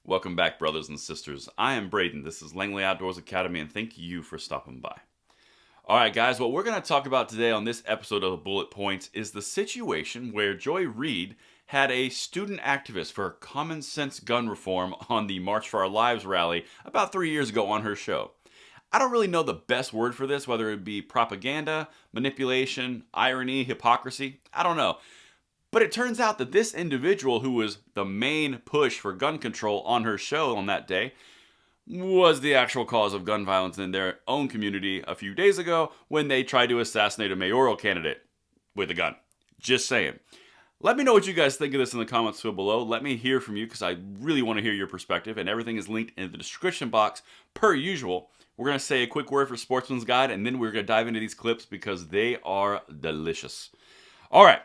Welcome back, brothers and sisters. I am Braden. This is Langley Outdoors Academy, and thank you for stopping by. All right, guys, what we're going to talk about today on this episode of Bullet Points is the situation where Joy Reid had a student activist for common sense gun reform on the March for Our Lives rally about 3 years ago on her show. I don't really know the best word for this, whether it be propaganda, manipulation, irony, hypocrisy. I don't know. But it turns out that this individual, who was the main push for gun control on her show on that day, was the actual cause of gun violence in their own community a few days ago when they tried to assassinate a mayoral candidate with a gun. Just saying. Let me know what you guys think of this in the comments below. Let me hear from you because I really want to hear your perspective, and everything is linked in the description box per usual. We're going to say a quick word for Sportsman's Guide, and then we're going to dive into these clips because they are delicious. All right.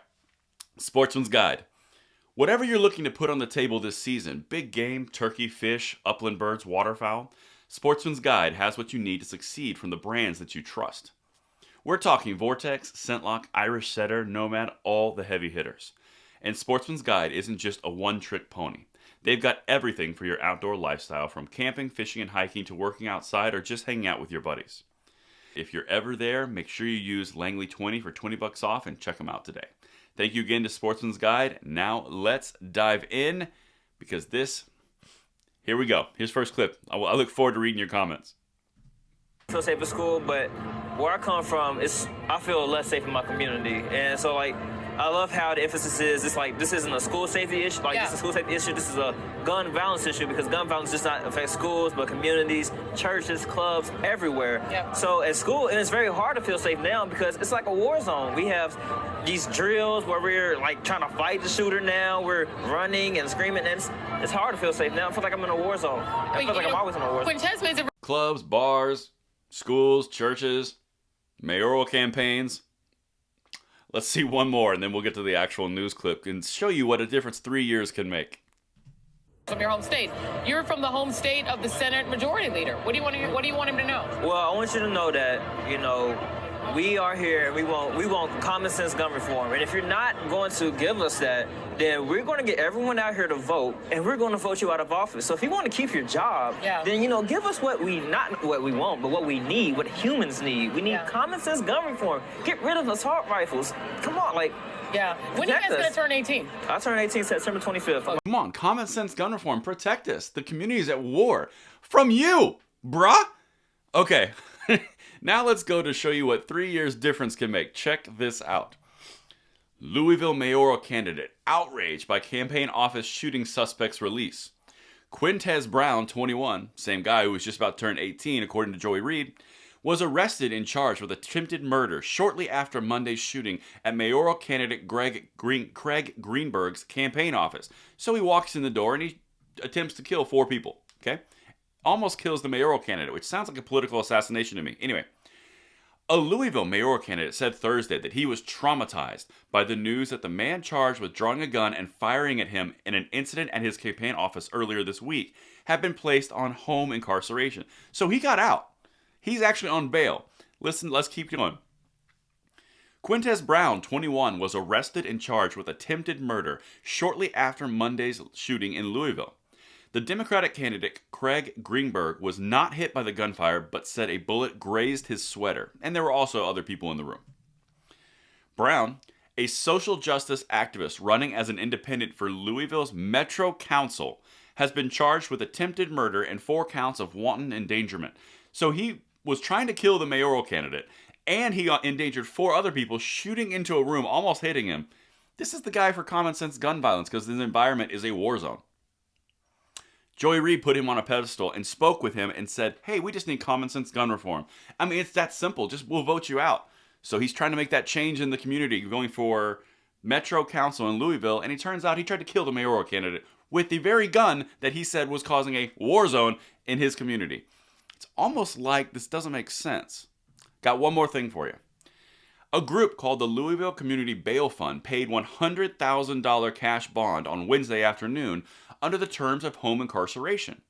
Sportsman's Guide. Whatever you're looking to put on the table this season, big game, turkey, fish, upland birds, waterfowl, Sportsman's Guide has what you need to succeed from the brands that you trust. We're talking Vortex, Scentlock, Irish Setter, Nomad, all the heavy hitters. And Sportsman's Guide isn't just a one-trick pony. They've got everything for your outdoor lifestyle, from camping, fishing, and hiking to working outside or just hanging out with your buddies. If you're ever there, make sure you use Langley20 for $20 off and check them out today. Thank you again to Sportsman's Guide. Now let's dive in because here we go. Here's first clip. I look forward to reading your comments. I feel safe at school, but where I come from, I feel less safe in my community. And so, I love how the emphasis is, this isn't a school safety issue. This is a school safety issue. This is a gun violence issue because gun violence does not affect schools, but communities, churches, clubs, everywhere. Yep. So at school, and it's very hard to feel safe now because it's like a war zone. We have these drills where we're trying to fight the shooter now. We're running and screaming, and it's hard to feel safe now. I feel like I'm in a war zone. I feel like I'm always in a war zone. Clubs, bars, schools, churches, mayoral campaigns. Let's see one more, and then we'll get to the actual news clip and show you what a difference 3 years can make. From your home state. You're from the home state of the Senate Majority Leader. What do you want him to know? Well, I want you to know that, we are here and we want common sense gun reform. And if you're not going to give us that, then we're going to get everyone out here to vote, and we're going to vote you out of office. So if you want to keep your job, then, give us not what we want, but what we need, what humans need. We need common sense gun reform. Get rid of assault rifles. Come on, when are you guys going to turn 18? I turn 18 September 25th. Come on, common sense gun reform. Protect us. The community is at war. From you, bruh. Okay. Now let's go to show you what 3 years difference can make. Check this out. Louisville mayoral candidate outraged by campaign office shooting suspect's release. Quintez Brown, 21, same guy who was just about to turn 18 according to Joy Reid, was arrested and charged with attempted murder shortly after Monday's shooting at mayoral candidate Craig Greenberg's campaign office. So he walks in the door and he attempts to kill 4 people, okay? Almost kills the mayoral candidate, which sounds like a political assassination to me. Anyway, a Louisville mayoral candidate said Thursday that he was traumatized by the news that the man charged with drawing a gun and firing at him in an incident at his campaign office earlier this week had been placed on home incarceration. So he got out. He's actually on bail. Listen, let's keep going. Quintez Brown, 21, was arrested and charged with attempted murder shortly after Monday's shooting in Louisville. The Democratic candidate, Craig Greenberg, was not hit by the gunfire, but said a bullet grazed his sweater, and there were also other people in the room. Brown, a social justice activist running as an independent for Louisville's Metro Council, has been charged with attempted murder and 4 counts of wanton endangerment. So he was trying to kill the mayoral candidate, and he endangered 4 other people shooting into a room, almost hitting him. This is the guy for common sense gun violence because his environment is a war zone. Joy Reid put him on a pedestal and spoke with him and said, hey, we just need common sense gun reform. I mean, it's that simple. We'll vote you out. So he's trying to make that change in the community, going for Metro Council in Louisville, and it turns out he tried to kill the mayoral candidate with the very gun that he said was causing a war zone in his community. It's almost like this doesn't make sense. Got one more thing for you. A group called the Louisville Community Bail Fund paid $100,000 cash bond on Wednesday afternoon under the terms of home incarceration.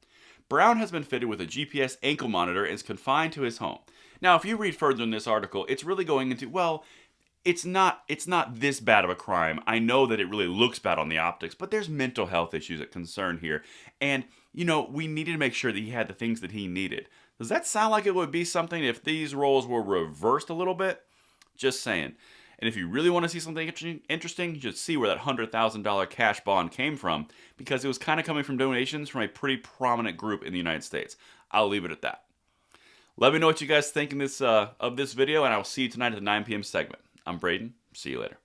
Brown has been fitted with a GPS ankle monitor and is confined to his home. Now, if you read further in this article, it's really going into, well, it's not this bad of a crime. I know that it really looks bad on the optics, but there's mental health issues at concern here. And, you know, we needed to make sure that he had the things that he needed. Does that sound like it would be something if these roles were reversed a little bit? Just saying. And if you really want to see something interesting, you should see where that $100,000 cash bond came from, because it was kind of coming from donations from a pretty prominent group in the United States. I'll leave it at that. Let me know what you guys think of this video, and I will see you tonight at the 9 p.m. segment. I'm Braden. See you later.